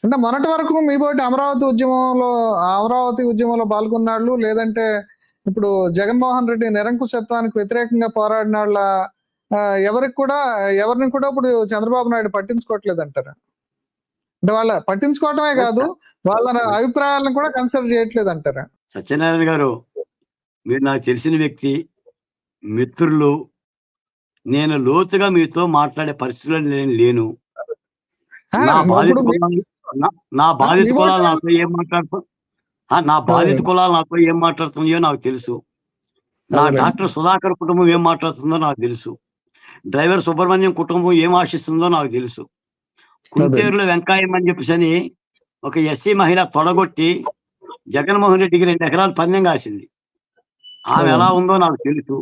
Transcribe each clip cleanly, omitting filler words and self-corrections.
అంటే మొన్నటి వరకు మీ బోటి అమరావతి ఉద్యమంలో పాల్గొన్నాళ్ళు, లేదంటే ఇప్పుడు జగన్మోహన్ రెడ్డి నిరంకుశత్వానికి వ్యతిరేకంగా పోరాడిన వాళ్ళ ఎవరిని కూడా ఇప్పుడు చంద్రబాబు నాయుడు పట్టించుకోవట్లేదు అంటారా? అంటే వాళ్ళ పట్టించుకోవటమే కాదు, వాళ్ళ అభిప్రాయాలను కూడా కన్సిడర్ చేయట్లేదు అంటారా? సత్యనారాయణ గారు, మీరు నాకు తెలిసిన వ్యక్తి, మిత్రులు. నేను లోతుగా మీతో మాట్లాడే పరిస్థితుల్లో నేను లేను. నా బాధిత కులాలు నాతో ఏం మాట్లాడుతున్నాయో నాకు తెలుసు. నా డాక్టర్ సుధాకర్ కుటుంబం ఏం మాట్లాడుతుందో నాకు తెలుసు. డ్రైవర్ సుబ్రహ్మణ్యం కుటుంబం ఏం ఆశిస్తుందో నాకు తెలుసు. కుంతేరులో వెంకాయమ్మ అని చెప్పేసి ఒక ఎస్సీ మహిళ తొడగొట్టి జగన్మోహన్ రెడ్డికి 2 ఎకరాలు పందెం కాసింది. ఆమె ఎలా ఉందో నాకు తెలుసు.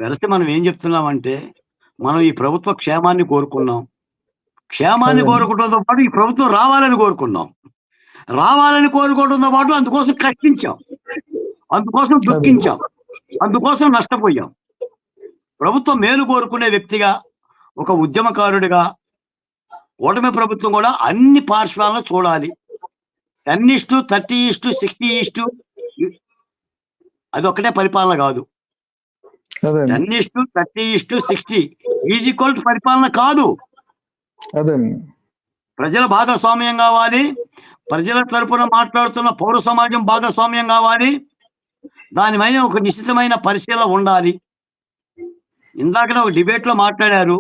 వెరసి మనం ఏం చెప్తున్నామంటే, మనం ఈ ప్రభుత్వ క్షేమాన్ని కోరుకున్నాం. క్షేమాన్ని కోరుకోవడంతో పాటు ఈ ప్రభుత్వం రావాలని కోరుకున్నాం. రావాలని కోరుకోవడంతో పాటు అందుకోసం కష్టించాం, అందుకోసం దుఃఖించాం, అందుకోసం నష్టపోయాం. ప్రభుత్వం మేలు కోరుకునే వ్యక్తిగా, ఒక ఉద్యమకారుడిగా కూటమి ప్రభుత్వం కూడా అన్ని పార్శ్వాలను చూడాలి. 10:30:60 అది ఒక్కటే పరిపాలన కాదు. 10:30:60 ఈజ్ ఈక్వల్ టు పరిపాలన కాదు. ప్రజల భాగస్వామ్యం కావాలి, ప్రజల తరపున మాట్లాడుతున్న పౌర సమాజం భాగస్వామ్యం కావాలి, దాని మీద ఒక నిశ్చితమైన పరిశీలన ఉండాలి. ఇందాకనే ఒక డిబేట్ లో మాట్లాడారు,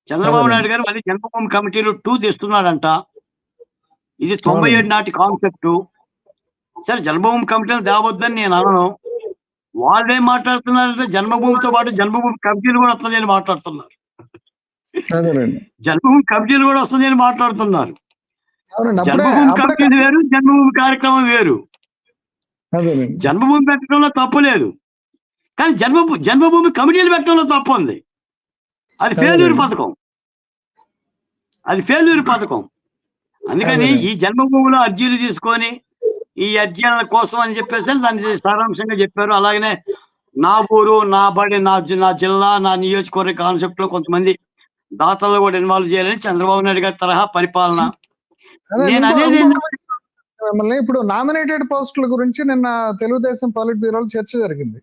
చంద్రబాబు నాయుడు గారు మళ్ళీ జన్మభూమి కమిటీలు 2 తెస్తున్నాడంట. ఇది 97 నాటి కాన్సెప్ట్. సరే, జన్మభూమి కమిటీలు తేవద్దని నేను అనను. వాళ్ళేం మాట్లాడుతున్నారంటే జన్మభూమితో పాటు జన్మభూమి కమిటీలు కూడా వస్తుందని మాట్లాడుతున్నారు. జన్మభూమి కమిటీలు కూడా వస్తుందని మాట్లాడుతున్నారు. జన్మభూమి కమిటీలు వేరు, జన్మభూమి కార్యక్రమం వేరు. జన్మభూమి పెట్టడంలో తప్పు లేదు, కానీ జన్మభూమి కమిటీలు పెట్టడంలో తప్పు ఉంది. అది ఫెయిల్యూర్ పథకం. అందుకని ఈ జన్మభూమిలో అర్జీలు తీసుకొని ఈ అర్జీల కోసం అని చెప్పేసి దాన్ని సారాంశంగా చెప్పారు. అలాగనే నా ఊరు, నా బడి, నా జిల్లా, నా నియోజకవర్గ కాన్సెప్ట్ లో కొంతమంది దాతలు కూడా ఇన్వాల్వ్ చేయాలని చంద్రబాబు నాయుడు గారి తరహా పరిపాలన. నేను అనేది మిమ్మల్ని ఇప్పుడు నామినేటెడ్ పోస్టుల గురించి నిన్న తెలుగుదేశం పాలిట్ బ్యూరోలో చర్చ జరిగింది.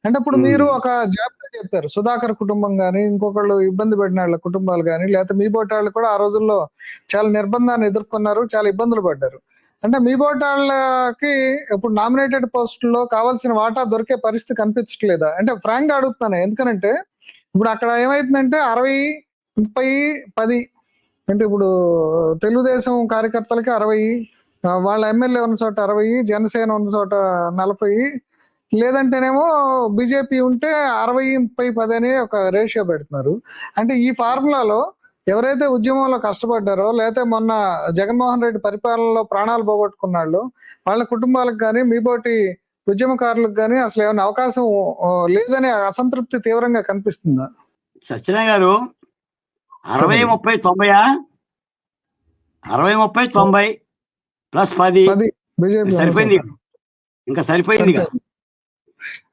అంటే ఇప్పుడు మీరు ఒక జాబితా చెప్పారు, సుధాకర్ కుటుంబం కానీ, ఇంకొకళ్ళు ఇబ్బంది పడిన వాళ్ళ కుటుంబాలు కానీ, లేకపోతే మీ బోటి వాళ్ళు కూడా ఆ రోజుల్లో చాలా నిర్బంధాన్ని ఎదుర్కొన్నారు, చాలా ఇబ్బందులు పడ్డారు. అంటే మీ బోటి వాళ్ళకి ఇప్పుడు నామినేటెడ్ పోస్టుల్లో కావాల్సిన వాటా దొరికే పరిస్థితి కనిపించట్లేదా? అంటే ఫ్రాంక్ గా అడుగుతున్నాను, ఎందుకనంటే ఇప్పుడు అక్కడ ఏమైతుందంటే 60-30-10 అంటే ఇప్పుడు తెలుగుదేశం కార్యకర్తలకి 60, వాళ్ళ ఎమ్మెల్యే ఉన్న చోట 60, జనసేన ఉన్న చోట 40, లేదంటేనేమో బీజేపీ ఉంటే 60-30-10 అని ఒక రేషియో పెడుతున్నారు. అంటే ఈ ఫార్ములాలో ఎవరైతే ఉద్యమంలో కష్టపడ్డారో, లేకపోతే మొన్న జగన్మోహన్ రెడ్డి పరిపాలనలో ప్రాణాలు పోగొట్టుకున్నాళ్ళు వాళ్ళ కుటుంబాలకు కానీ, మీ బోటి ఉద్యమకారులకు కానీ అసలు ఏమైనా అవకాశం లేదనే అసంతృప్తి తీవ్రంగా కనిపిస్తుందా? సత్యనారాయణ గారు, 60-30-90 60-30-90 ప్లస్ 10 సరిపోయింది. ఇంకా సరిపోయింది.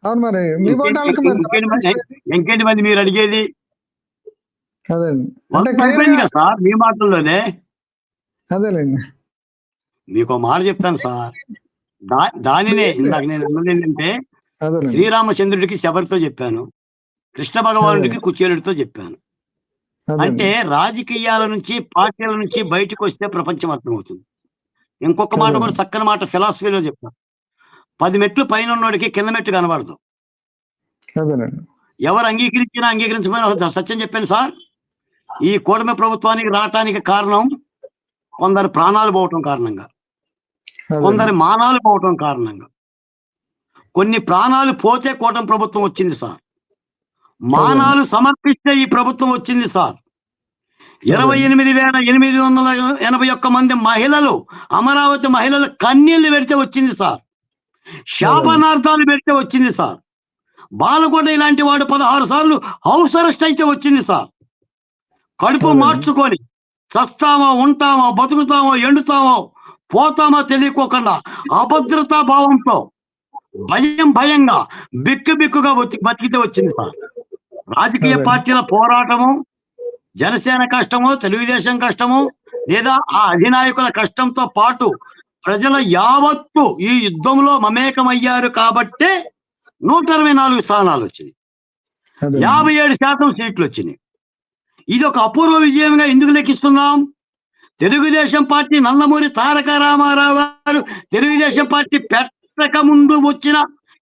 అవును, మరి మీ బోటి వాళ్ళకి ఇంకేంటి మంది మీరు అడిగేది? సార్ మీ మాటల్లోనే అదేలేండి, మీకు మాట చెప్తాను సార్. దానినే ఇందాక నేను అన్నది ఏంటంటే, శ్రీరామచంద్రుడికి శబరితో చెప్పాను, కృష్ణ భగవానుడికి కుచేలుడితో చెప్పాను. అంటే రాజకీయాల నుంచి, పార్టీల నుంచి బయటకు వస్తే ప్రపంచం అర్థమవుతుంది. ఇంకొక మాట కూడా చక్కని మాట ఫిలాసఫీలో చెప్తాను, 10 మెట్లు పైన ఉన్నోడికి కింద మెట్టు కనబడదు. ఎవరు అంగీకరించకపోయినా సత్యం చెప్పాను సార్. ఈ కూటమి ప్రభుత్వానికి రావటానికి కారణం కొందరు ప్రాణాలు పోవటం కారణంగా, కొందరి మానాలు పోవటం కారణంగా. కొన్ని ప్రాణాలు పోతే కూటమి ప్రభుత్వం వచ్చింది సార్, మానాలు సమర్పిస్తే ఈ ప్రభుత్వం వచ్చింది సార్. 28,881 మంది మహిళలు, అమరావతి మహిళలు కన్నీళ్లు పెడితే వచ్చింది సార్. శాపనార్థాలు పెడితే వచ్చింది సార్. బాలకోట ఇలాంటి వాడు 16 సార్లు హౌస్ అరెస్ట్ అయితే వచ్చింది సార్. కడుపు మార్చుకొని చస్తామో, ఉంటామో, బతుకుతామో, ఎండుతామో, పోతామో తెలియకోకుండా అభద్రతా భావంతో భయంగా బిక్కుగా బతికితే వచ్చింది సార్. రాజకీయ పార్టీల పోరాటము, జనసేన కష్టము, తెలుగుదేశం కష్టము, లేదా ఆ అధినాయకుల కష్టంతో పాటు ప్రజల యావత్తు ఈ యుద్ధంలో మమేకమయ్యారు కాబట్టే 124 స్థానాలు వచ్చినాయి, అదే 57% సీట్లు వచ్చినాయి. ఇది ఒక అపూర్వ విజయంగా ఎందుకు లెక్కిస్తున్నాం? తెలుగుదేశం పార్టీ నందమూరి తారక రామారావు గారు తెలుగుదేశం పార్టీ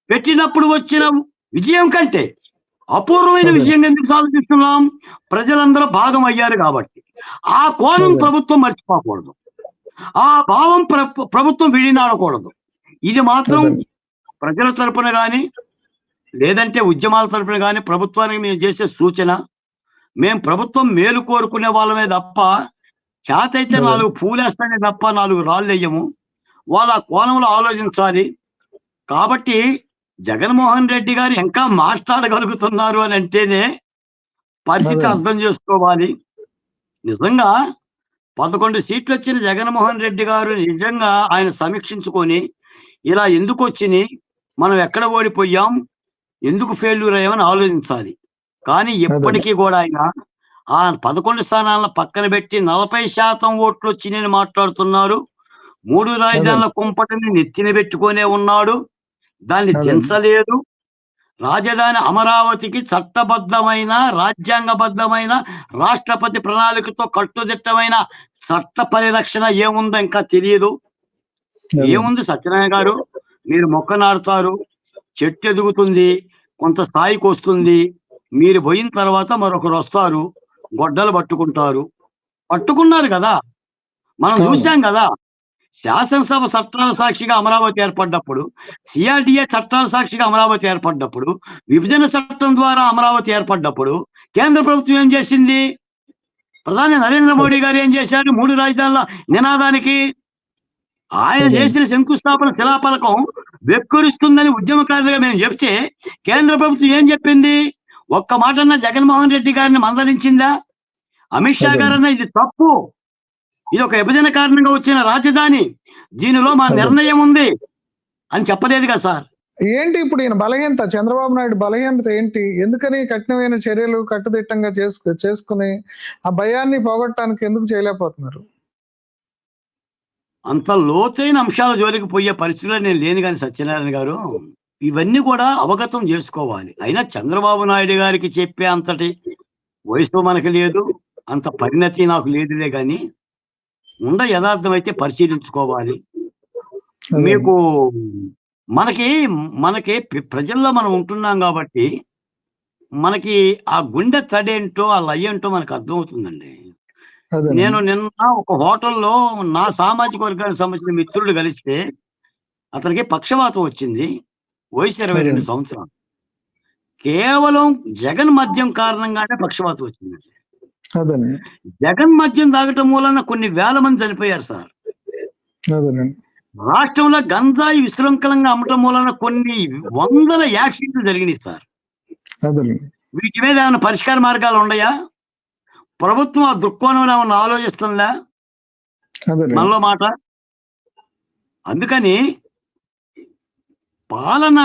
పెట్టినప్పుడు వచ్చిన విజయం కంటే అపూర్వమైన విజయంగా ఎందుకు ఆలోచిస్తున్నాం? ప్రజలందరూ భాగం అయ్యారు కాబట్టి. ఆ కోణం ప్రభుత్వం మర్చిపోకూడదు, ఆ భావం ప్రభుత్వం విడినాడకూడదు. ఇది మాత్రం ప్రజల తరపున కానీ లేదంటే ఉద్యమాల తరపున కానీ ప్రభుత్వానికి మేము చేసే సూచన. మేము ప్రభుత్వం మేలు కోరుకునే వాళ్ళమే తప్ప చేతైతే 4 పూలేస్తానే తప్ప 4 రాళ్ళు వేయము. వాళ్ళ కోణంలో ఆలోచించాలి. కాబట్టి జగన్మోహన్ రెడ్డి గారు ఇంకా మాట్లాడగలుగుతున్నారు అని అంటేనే పరిస్థితి అర్థం చేసుకోవాలి. నిజంగా 11 సీట్లు వచ్చిన జగన్మోహన్ రెడ్డి గారు నిజంగా ఆయన సమీక్షించుకొని ఇలా ఎందుకు వచ్చినాయి, మనం ఎక్కడ ఓడిపోయాం, ఎందుకు ఫెయిల్యూర్ అయ్యామని ఆలోచించాలి. కానీ ఎప్పటికీ కూడా ఆయన ఆ 11 స్థానాలను పక్కన పెట్టి 40% ఓట్లు వచ్చినాయని మాట్లాడుతున్నారు. 3 రాజధానుల కుంపటిని నెత్తిన పెట్టుకునే ఉన్నాడు, దాన్ని దించలేదు. రాజధాని అమరావతికి చట్టబద్ధమైన రాజ్యాంగబద్ధమైన రాష్ట్రపతి ప్రణాళికతో కట్టుదిట్టమైన చట్ట పరిరక్షణ ఏముందో ఇంకా తెలియదు. ఏముంది సత్యనారాయణ గారు, మీరు మొక్క నాటుతారు, చెట్టు ఎదుగుతుంది, కొంత స్థాయికి వస్తుంది, మీరు పోయిన తర్వాత మరొకరు వస్తారు, గొడ్డలు పట్టుకున్నారు కదా, మనం చూసాం కదా. శాసనసభ చట్టాల సాక్షిగా అమరావతి ఏర్పడ్డప్పుడు, సిఆర్డిఏ చట్టాల సాక్షిగా అమరావతి ఏర్పడ్డప్పుడు, విభజన చట్టం ద్వారా అమరావతి ఏర్పడ్డప్పుడు కేంద్ర ప్రభుత్వం ఏం చేసింది? ప్రధాని నరేంద్ర మోడీ గారు ఏం చేశారు? 3 రాజధానుల నినాదానికి ఆయన చేసిన శంకుస్థాపన శిలాఫలకం వెక్కురిస్తుందని ఉద్యమకారులుగా మేము చెప్తే కేంద్ర ప్రభుత్వం ఏం చెప్పింది? ఒక్క మాటన్నా జగన్మోహన్ రెడ్డి గారిని మందలించిందా? అమిత్ షా గారన్నా ఇది తప్పు, ఇది ఒక విభజన కారణంగా వచ్చిన రాజధాని, దీనిలో మా నిర్ణయం ఉంది అని చెప్పలేదు కదా సార్. ఏంటి ఇప్పుడు ఈయన బలహీనత, చంద్రబాబు నాయుడు బలహీనత ఏంటి? ఎందుకని కఠినమైన చర్యలు కట్టుదిట్టంగా చేసుకుని ఆ భయాన్ని పోగొట్టడానికి ఎందుకు చేయలేకపోతున్నారు? అంత లోతైన అంశాల జోలికి పోయే పరిస్థితిలో నేను లేను కానీ సత్యనారాయణ గారు, ఇవన్నీ కూడా అవగతం చేసుకోవాలి. అయినా చంద్రబాబు నాయుడు గారికి చెప్పే అంతటి వయసు మనకు లేదు, అంత పరిణతి నాకు లేదులే కానీ యథార్థం అయితే పరిశీలించుకోవాలి. మీకు మనకి ప్రజల్లో మనం ఉంటున్నాం కాబట్టి మనకి ఆ గుండె తడేంటో ఆ లయ్యేంటో మనకు అర్థమవుతుందండి. నేను నిన్న ఒక హోటల్లో నా సామాజిక వర్గానికి సంబంధించిన మిత్రుడు కలిస్తే అతనికి పక్షవాతం వచ్చింది, వయసు 22 సంవత్సరాలు. కేవలం జగన్ మద్యం కారణంగానే పక్షవాతం వచ్చిందండి. జగన్ మద్యం తాగటం మూలన కొన్ని వేల మంది చనిపోయారు సార్. రాష్ట్రంలో గంజాయి విశృంఖలంగా అమ్మటం మూలన కొన్ని వందల యాక్సిడెంట్లు జరిగినాయి సార్. వీటి మీద ఏమైనా పరిష్కార మార్గాలు ఉన్నాయా? ప్రభుత్వం ఆ దృక్కోణంలో ఏమన్నా ఆలోచిస్తుందా? మనలో మాట. అందుకని పాలన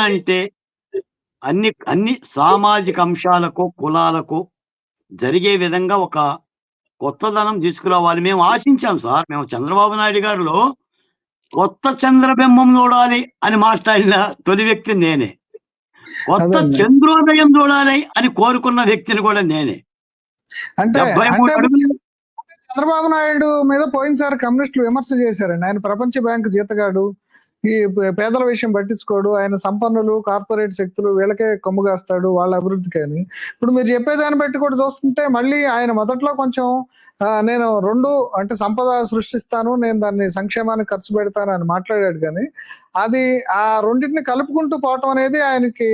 అంటే అన్ని సామాజిక అంశాలకు కులాలకు జరిగే విధంగా ఒక కొత్తదనం తీసుకురావాలి. మేము ఆశించాం సార్. మేము చంద్రబాబు నాయుడు గారిలో కొత్త చంద్రబింబం చూడాలి అని మాట్లాడిన తొలి వ్యక్తి నేనే. కొత్త చంద్రోదయం చూడాలి అని కోరుకున్న వ్యక్తిని కూడా నేనే. అంటే చంద్రబాబు నాయుడు మీద పోయినసారి కమ్యూనిస్టులు విమర్శ చేశారండి. ఆయన ప్రపంచ బ్యాంకు జీతగాడు, ఈ పేదల విషయం పట్టించుకోడు, ఆయన సంపన్నులు కార్పొరేట్ శక్తులు వీళ్ళకే కొమ్ముగాస్తాడు వాళ్ళ అభివృద్ధికి అని. ఇప్పుడు మీరు చెప్పేదాన్ని బట్టి కూడా చూస్తుంటే మళ్ళీ ఆయన మొదట్లో కొంచెం నేను 2 అంటే సంపద సృష్టిస్తాను, నేను దాన్ని సంక్షేమానికి ఖర్చు పెడతాను అని మాట్లాడాడు. కానీ అది ఆ రెండింటిని కలుపుకుంటూ పోవటం అనేది ఆయనకి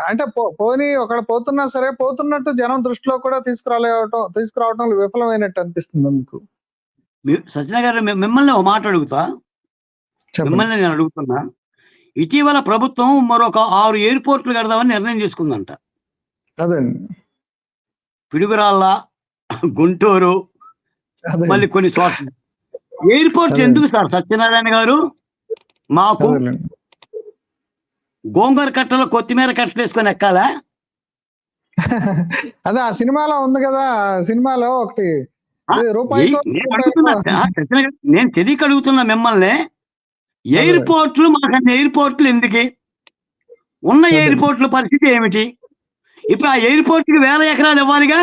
అంటే పోనీ ఒకళ్ళు పోతున్నా సరే పోతున్నట్టు జనం దృష్టిలో కూడా తీసుకురావటం విఫలమైనట్టు అనిపిస్తుంది మీకు? సత్యనారాయణ గారు, మిమ్మల్ని ఒక మాట అడుగుతా. మిమ్మల్ని నేను అడుగుతున్నా, ఇటీవల ప్రభుత్వం మరొక 6 ఎయిర్పోర్ట్లు కడదామని నిర్ణయం తీసుకుందంట. పిడుగురాళ్ళ, గుంటూరు, మళ్ళీ కొన్ని చోట్ల ఎయిర్పోర్ట్ ఎందుకు సార్ సత్యనారాయణ గారు? మాకు గోంగూర కట్టలో కొత్తిమీర కట్టలు వేసుకొని ఎక్కాలా? అదే ఆ సినిమాలో ఉంది కదా, సినిమాలో ఒకటి రూపాయికో నేను అడుగుతున్నా, నేను తెలియక అడుగుతున్నా మిమ్మల్ని. ఎయిర్పోర్ట్లు మాకన్నా ఎయిర్పోర్ట్లు ఎందుకు? ఉన్న ఎయిర్పోర్ట్ల పరిస్థితి ఏమిటి? ఇప్పుడు ఆ ఎయిర్పోర్ట్కి 1000 ఎకరాలు ఇవ్వాలిగా.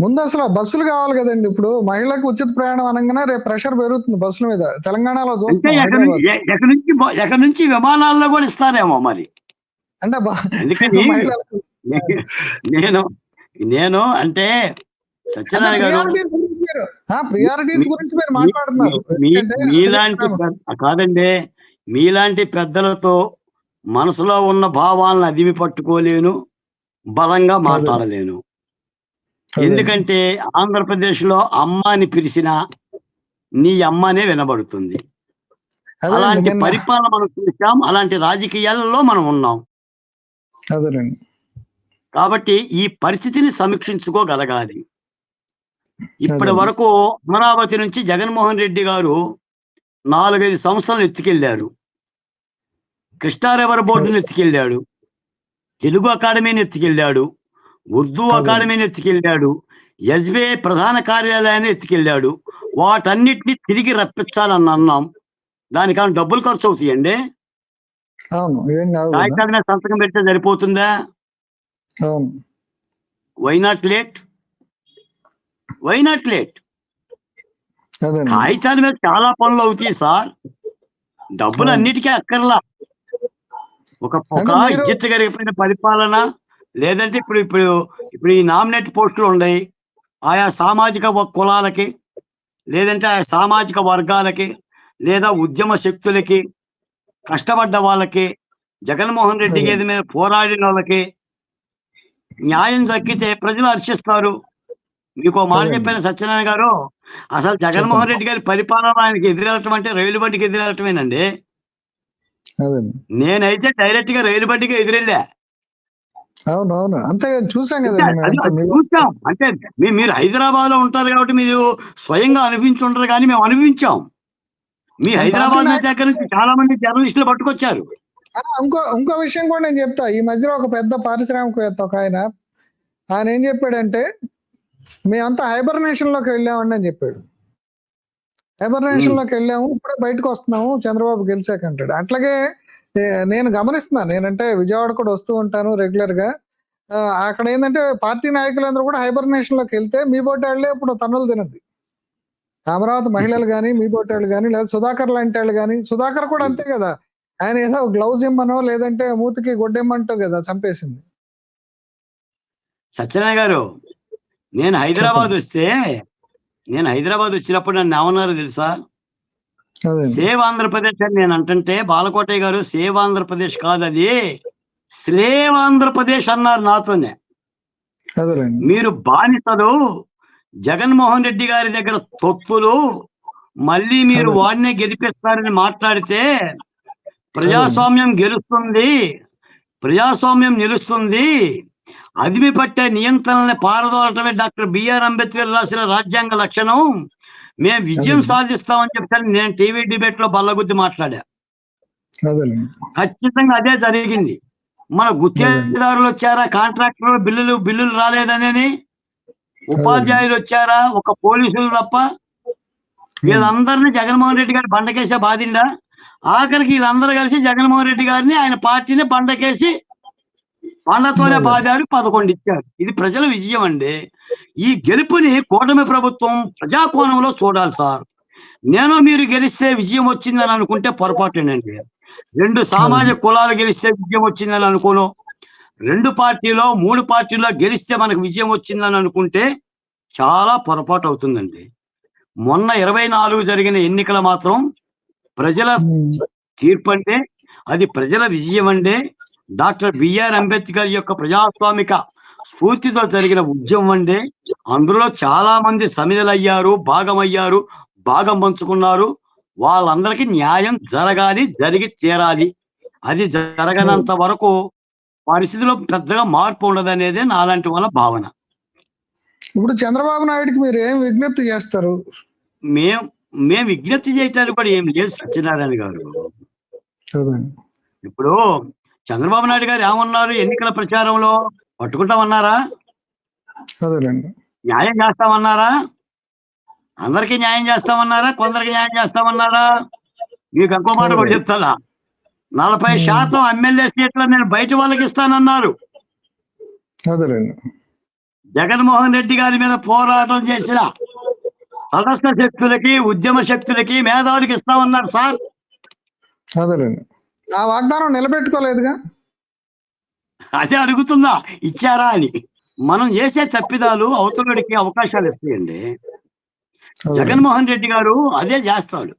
ముందు అసలు బస్సులు కావాలి కదండి. ఇప్పుడు మహిళలకు ఉచిత ప్రయాణం అనగానే రేపు ప్రెషర్ పెరుగుతుంది బస్సుల మీద. తెలంగాణలో అంటే చూస్తాం, హైదరాబాద్ ఎక్కడి నుంచి విమానాల్లో కూడా ఇస్తారేమో మరి. అంటే ఎందుకని మహిళలకు నేను నేను అంటే సత్యనారాయణ గారు, ప్రియారిటీస్ గురించి మీరు మాట్లాడుతున్నారు. మీలాంటి కాదండి, మీలాంటి పెద్దలతో మనసులో ఉన్న భావాలను అదిమి పట్టుకోలేను, బలంగా మాట్లాడలేను. ఎందుకంటే ఆంధ్రప్రదేశ్ లో అమ్మ అని పిలిచిన నీ అమ్మనే వినబడుతుంది. అలాంటి పరిపాలన మనం చూసాం, అలాంటి రాజకీయాలలో మనం ఉన్నాం. కాబట్టి ఈ పరిస్థితిని సమీక్షించుకోగలగాలి. ఇప్పటి వరకు అమరావతి నుంచి జగన్మోహన్ రెడ్డి గారు 4-5 సంస్థలను ఎత్తుకెళ్లారు. కృష్ణా రివర్ బోర్డుని ఎత్తుకెళ్ళాడు, తెలుగు అకాడమీని ఎత్తుకెళ్ళాడు, ఉర్దూ అకాడమీని ఎత్తుకెళ్ళాడు, ఎస్బీఐ ప్రధాన కార్యాలయాన్ని ఎత్తుకెళ్ళాడు. వాటన్నిటిని తిరిగి రప్పించాలని అన్నాం. దానికన్నా డబ్బులు ఖర్చు అవుతాయండి. కాగితాల సంతకం పెడితే సరిపోతుందా? Why not late? కాగితాల మీద చాలా పనులు అవుతాయి సార్, డబ్బులు అన్నిటికీ అక్కర్లా. ఒక ఇజ్జత్ కలిగిపోయిన పరిపాలన, లేదంటే ఇప్పుడు ఈ నామినేట్ పోస్టులు ఉన్నాయి ఆయా సామాజిక కులాలకి, లేదంటే ఆయా సామాజిక వర్గాలకి, లేదా ఉద్యమ శక్తులకి, కష్టపడ్డ వాళ్ళకి, జగన్మోహన్ రెడ్డి గేది మీద పోరాడిన వాళ్ళకి న్యాయం దక్కితే ప్రజలు హర్షిస్తారు. మీకు మాట చెప్పిన సత్యనారాయణ గారు, అసలు జగన్మోహన్ రెడ్డి గారి పరిపాలన ఆయనకి ఎదురెళ్ళటం అంటే రైలు బండికి ఎదురెళ్ళటమేనండి. నేనైతే డైరెక్ట్ గా రైలు బండికి ఎదురెళ్ళా. అవునవును, అంతే చూసాం కదా. చూసాం అంటే మీరు హైదరాబాద్ లో ఉంటారు కాబట్టి మీరు స్వయంగా అనిపించుంటారు, కానీ మేము అనిపించాం. మీ హైదరాబాద్ దగ్గర నుంచి చాలా మంది జర్నలిస్టులు పట్టుకొచ్చారు. ఇంకో విషయం కూడా నేను చెప్తా. ఈ మధ్యలో ఒక పెద్ద పారిశ్రామికవేత్త ఒక ఆయన ఏం చెప్పాడంటే, మేమంతా హైబర్నేషన్ లోకి వెళ్ళామండి అని చెప్పాడు. హైబర్నేషన్ లోకి వెళ్ళాము, ఇప్పుడే బయటకు వస్తున్నాము చంద్రబాబు గెలిచాక అంటాడు. అట్లాగే నేను గమనిస్తున్నాను, నేనంటే విజయవాడ కూడా వస్తూ ఉంటాను రెగ్యులర్ గా. అక్కడ ఏంటంటే పార్టీ నాయకులందరూ కూడా హైబర్నేషన్ లోకి వెళ్తే మీ బోటాళ్లే ఇప్పుడు తన్నులు తినద్ది. అమరావతి మహిళలు కానీ, మీ బోటాళ్ళు కానీ, లేదా సుధాకర్ లాంటి వాళ్ళు కానీ. సుధాకర్ కూడా అంతే కదా, ఆయన ఏదో గ్లౌజ్ ఇమ్మనో లేదంటే మూతికి గొడ్డెమ్మంటో కదా చంపేసింది. సత్యనారాయణ గారు, నేను హైదరాబాద్ వచ్చినప్పుడు నన్ను ఏమన్నారు తెలుసా? సేవ్ ఆంధ్రప్రదేశ్ అని నేను అంటుంటే బాలకోటయ్య గారు, సేవ్ ఆంధ్రప్రదేశ్ కాదు అది స్లేవ్ ఆంధ్రప్రదేశ్ అన్నారు నాతోనే. మీరు బానిసలు, జగన్మోహన్ రెడ్డి గారి దగ్గర తొత్తులు, మళ్ళీ మీరు వాడినే గెలిపిస్తారని మాట్లాడితే ప్రజాస్వామ్యం నిలుస్తుంది, అదిమి పట్టే నియంత్రణని పారదోలటమే డాక్టర్ బిఆర్ అంబేద్కర్ రాసిన రాజ్యాంగ లక్షణం, మేము విజయం సాధిస్తామని చెప్తాను. నేను టీవీ డిబేట్ లో బల్లగుద్ది మాట్లాడా. ఖచ్చితంగా అదే జరిగింది. మన గుత్తేదారులు వచ్చారా, కాంట్రాక్టర్లు బిల్లులు రాలేదనేది, ఉపాధ్యాయులు వచ్చారా, ఒక పోలీసులు తప్ప, వీళ్ళందరినీ జగన్మోహన్ రెడ్డి గారి బండకేసే బాధిండా? ఆఖరికి వీళ్ళందరూ కలిసి జగన్మోహన్ రెడ్డి గారిని, ఆయన పార్టీని బండకేసి బండతోనే బాధారు, 11 ఇచ్చారు. ఇది ప్రజల విజయం అండి. ఈ గెలుపుని కూటమి ప్రభుత్వం ప్రజాకోణంలో చూడాలి సార్. మీరు గెలిస్తే విజయం వచ్చిందని అనుకుంటే పొరపాటేనండి. 2 సామాజిక కులాలు గెలిస్తే విజయం వచ్చిందని అనుకోను, 2 పార్టీలో 3 పార్టీల్లో గెలిస్తే మనకు విజయం వచ్చిందని అనుకుంటే చాలా పొరపాటు అవుతుందండి. మొన్న 24 జరిగిన ఎన్నికలు మాత్రం ప్రజల తీర్పు అంటే అది ప్రజల విజయం అండి. డాక్టర్ బిఆర్ అంబేద్కర్ యొక్క ప్రజాస్వామిక స్ఫూర్తితో జరిగిన ఉద్యమం అండి. అందులో చాలా మంది సమిధులయ్యారు, భాగం పంచుకున్నారు. వాళ్ళందరికీ న్యాయం జరగాలి, జరిగి తీరాలి. అది జరగనంత వరకు పరిస్థితిలో పెద్దగా మార్పు ఉండదు అనేది నాలాంటి వాళ్ళ భావన. ఇప్పుడు చంద్రబాబు నాయుడుకి మీరు ఏం విజ్ఞప్తి చేస్తారు? మేము విజ్ఞప్తి చేయటానికి కూడా ఏం లేదు సత్యనారాయణ గారు. ఇప్పుడు చంద్రబాబు నాయుడు గారు ఏమన్నారు ఎన్నికల ప్రచారంలో? పట్టుకుంటామన్నారా? న్యాయం చేస్తామన్నారా? అందరికీ న్యాయం చేస్తామన్నారా? కొందరికి న్యాయం చేస్తామన్నారా? మీకు ఇంకో మాట కూడా చెప్తారా, 40% ఎమ్మెల్యే సీట్లు నేను బయట వాళ్ళకి ఇస్తానన్నారు. అదేలేండి. జగన్మోహన్ రెడ్డి గారి మీద పోరాటం చేసిన తటస్థ శక్తులకి, ఉద్యమ శక్తులకి, మేధావులకి ఇస్తామన్నారు సార్. అదేలేండి. ఆ వాగ్దానం నిలబెట్టుకోలేదుగా. అదే అడుగుతుందా ఇచ్చారా అని. మనం చేసే తప్పిదాలు అవతలడికి అవకాశాలు ఇస్తాయండి. జగన్మోహన్ రెడ్డి గారు అదే చేస్తాడు.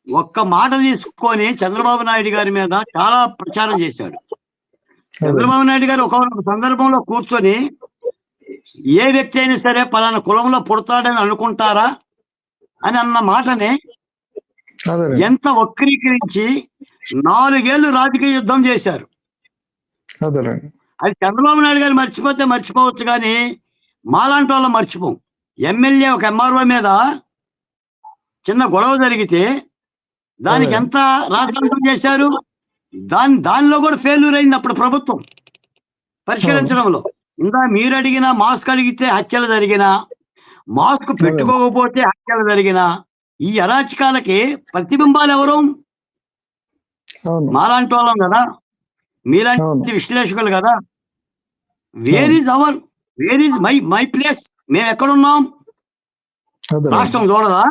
ఒక్క మాట తీసుకొని చంద్రబాబు నాయుడు గారి మీద చాలా ప్రచారం చేశాడు. చంద్రబాబు నాయుడు గారు ఒక సందర్భంలో కూర్చొని, ఏ వ్యక్తి అయినా సరే పలానా కులంలో పుడతాడని అనుకుంటారా అని అన్న మాటని ఎంత వక్రీకరించి 4 ఏళ్లు రాజకీయ యుద్ధం చేశారు. అది చంద్రబాబు నాయుడు గారు మర్చిపోతే మర్చిపోవచ్చు, కానీ మాలాంటి వాళ్ళం మర్చిపోం. ఎమ్మెల్యే ఒక ఎంఆర్ఓ మీద చిన్న గొడవ జరిగితే దానికి ఎంత రాజకీయం చేశారు. దానిలో కూడా ఫెయిల్యూర్ అయింది అప్పుడు ప్రభుత్వం పరిష్కరించడంలో. ఇంకా మీరు అడిగిన మాస్క్ అడిగితే హత్యలు జరిగినా, మాస్క్ పెట్టుకోకపోతే హత్యలు జరిగినా, ఈ అరాచకాలకి ప్రతిబింబాలు ఎవరు? మాలాంటి వాళ్ళం కదా, మీలాంటి విశ్లేషకులు కదా. Where is my place? మేము ఎక్కడున్నాం? రాష్ట్రం చూడదా?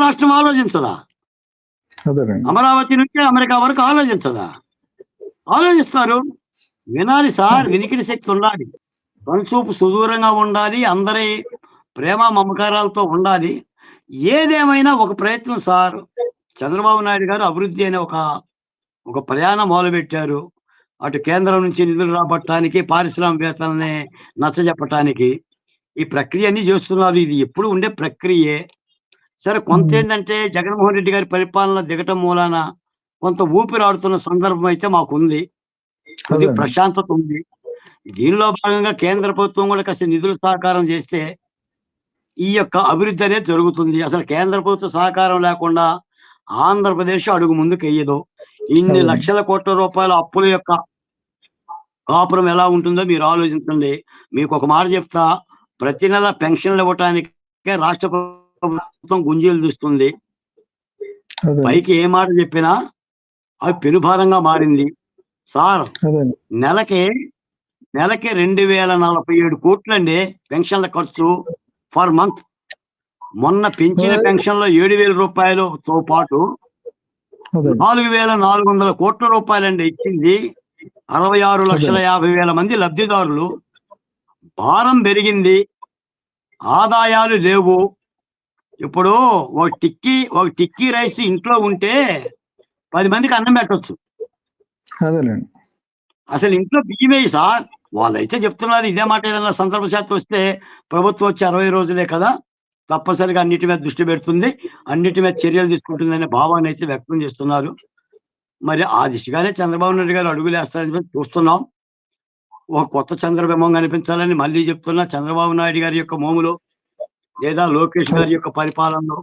రాష్ట్రం ఆలోచించదా? అమరావతి నుంచి అమెరికా వరకు ఆలోచించదా? ఆలోచిస్తారు. వినాలి సార్, వినికిడి శక్తి ఉండాలి, కనుచూపు సుదూరంగా ఉండాలి, అందరి ప్రేమ మమకారాలతో ఉండాలి. ఏదేమైనా ఒక ప్రయత్నం సార్. చంద్రబాబు నాయుడు గారు అభివృద్ధి అనే ఒక ప్రయాణం మొదలుపెట్టారు. అటు కేంద్రం నుంచి నిధులు రాబట్టడానికి, పారిశ్రామికవేత్తలని నచ్చజెప్పటానికి ఈ ప్రక్రియ అన్ని చేస్తున్నారు. ఇది ఎప్పుడు ఉండే ప్రక్రియే. సరే, కొంత ఏంటంటే జగన్మోహన్ రెడ్డి గారి పరిపాలన దిగటం మూలాన కొంత ఊపిరాడుతున్న సందర్భం అయితే మాకుంది. కొద్ది ప్రశాంతత ఉంది. దీనిలో భాగంగా కేంద్ర ప్రభుత్వం కూడా కాస్త నిధులు సహకారం చేస్తే ఈ యొక్క అభివృద్ధి అనేది జరుగుతుంది. అసలు కేంద్ర ప్రభుత్వ సహకారం లేకుండా ఆంధ్రప్రదేశ్ అడుగు ముందుకు వెయ్యదు. ఇన్ని లక్షల కోట్ల రూపాయల అప్పుల యొక్క కాపురం ఎలా ఉంటుందో మీరు ఆలోచించండి. మీకు ఒక మాట చెప్తా, ప్రతి నెల పెన్షన్లు ఇవ్వటానికే రాష్ట్ర ప్రభుత్వం గుంజీలు చూస్తుంది. పైకి ఏ మాట చెప్పినా అది పెనుభారంగా మారింది సార్. నెలకి 2047 కోట్లండి పెన్షన్ల ఖర్చు ఫర్ మంత్. మొన్న పెంచిన పెన్షన్లో 7,000 రూపాయలతో పాటు 4,400 కోట్ల రూపాయలండి ఇచ్చింది. 66,50,000 మంది లబ్ధిదారులు. భారం పెరిగింది, ఆదాయాలు లేవు. ఇప్పుడు ఒక టిక్కీ రైస్ ఇంట్లో ఉంటే 10 మందికి అన్నం పెట్టొచ్చు. అసలు ఇంట్లో బియ్యమే సార్. వాళ్ళైతే చెప్తున్నారు ఇదే మాట. ఏదైనా సందర్భశాత్తు వస్తే ప్రభుత్వం వచ్చి 60 రోజులే కదా, తప్పనిసరిగా అన్నిటి మీద దృష్టి పెడుతుంది, అన్నిటి మీద చర్యలు తీసుకుంటుందనే భావాన్ని అయితే వ్యక్తం చేస్తున్నారు. మరి ఆ దిశగానే చంద్రబాబు నాయుడు గారు అడుగులేస్తారని చూస్తున్నాం. ఒక కొత్త చంద్రబింబం కనిపించాలని మళ్ళీ చెప్తున్నా. చంద్రబాబు నాయుడు గారి యొక్క మోములో లేదా లోకేష్ గారి యొక్క పరిపాలనలో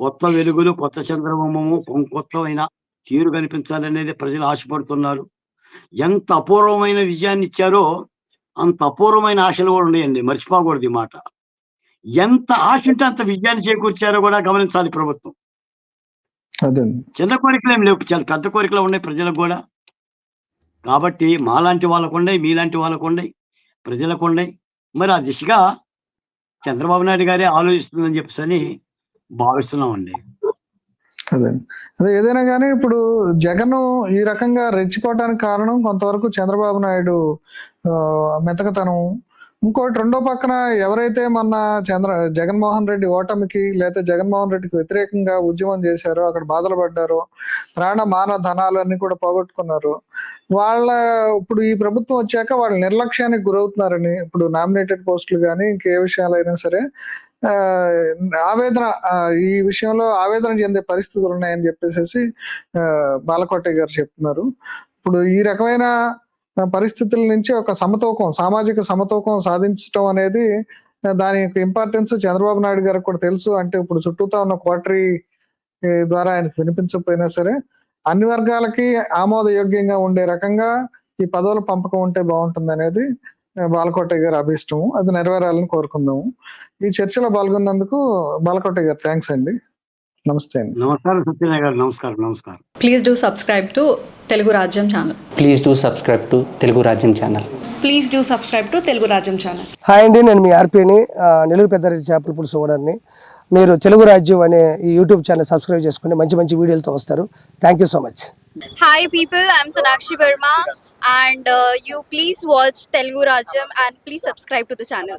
కొత్త వెలుగులు, కొత్త చంద్రబింబము, కొత్తమైన తీరు కనిపించాలనేది ప్రజలు ఆశపడుతున్నారు. ఎంత అపూర్వమైన విజయాన్ని ఇచ్చారో అంత అపూర్వమైన ఆశలు కూడా ఉన్నాయండి, మర్చిపోకూడదు ఈ మాట. ఎంత ఆశ ఉంటే అంత విజయాన్ని చేకూర్చారో కూడా గమనించాలి ప్రభుత్వం. చిన్న కోరికలు ఏం లేవు, చాలా పెద్ద కోరికలు ఉన్నాయి ప్రజలకు కూడా. కాబట్టి మాలాంటి వాళ్ళకు ఉన్నాయి, మీలాంటి వాళ్ళకు ఉన్నాయి, ప్రజలకు ఉన్నాయి. మరి ఆ దిశగా చంద్రబాబు నాయుడు గారే ఆలోచిస్తుందని చెప్పేసి భావిస్తున్నామండి. అదే ఏదైనా కానీ ఇప్పుడు జగన్ ఈ రకంగా రెచ్చిపోవడానికి కారణం కొంతవరకు చంద్రబాబు నాయుడు మెతకతనం. ఇంకోటి రెండో పక్కన ఎవరైతే మొన్న జగన్మోహన్ రెడ్డి ఓటమికి లేదా జగన్మోహన్ రెడ్డికి వ్యతిరేకంగా ఉద్యమం చేశారో, అక్కడ బాధలు పడ్డారో, ప్రాణ మాన ధనాలన్నీ కూడా పోగొట్టుకున్నారు, వాళ్ళ ఇప్పుడు ఈ ప్రభుత్వం వచ్చాక వాళ్ళ నిర్లక్ష్యానికి గురవుతున్నారని, ఇప్పుడు నామినేటెడ్ పోస్టులు కానీ ఇంకే విషయాలైనా సరే ఆవేదన, ఈ విషయంలో ఆవేదన చెందే పరిస్థితులు ఉన్నాయని చెప్పేసి బాలకోట గారు చెప్తున్నారు. ఇప్పుడు ఈ రకమైన పరిస్థితుల నుంచి ఒక సామాజిక సమతూకం సాధించడం అనేది దాని యొక్క ఇంపార్టెన్స్ చంద్రబాబు నాయుడు గారికి కూడా తెలుసు. అంటే ఇప్పుడు చుట్టూతా ఉన్న కోటరీ ద్వారా ఆయనకు వినిపించకపోయినా సరే అన్ని వర్గాలకి ఆమోదయోగ్యంగా ఉండే రకంగా ఈ పదవుల పంపకం ఉంటే బాగుంటుంది అనేది బాలకోటయ్య గారి అభిష్టము, అది నెరవేరాలని కోరుకుందాము. ఈ చర్చలో పాల్గొన్నందుకు బాలకోటయ్య గారు థ్యాంక్స్ అండి. నమస్తే అండి. నమస్కారం సత్యనారాయణ గారు. నమస్కారం. Please do subscribe to Telugu Rajyam channel. Please do subscribe to Telugu Rajyam channel. Please do subscribe to Telugu Rajyam channel. Hi అండి, నేను మీ ఆర్పీని, నెల్లూరు పెద్దారెడ్డి చేపల పులుసు ఓనర్ని. మీరు తెలుగు రాజ్యం అనే ఈ యూట్యూబ్ ఛానల్ సబ్స్క్రైబ్ చేసుకుని మంచి మంచి వీడియోలతో వస్తారు. Thank you so much. Hi people, I'm Sonakshi Verma and you please watch Telugu Rajyam and please subscribe to the channel.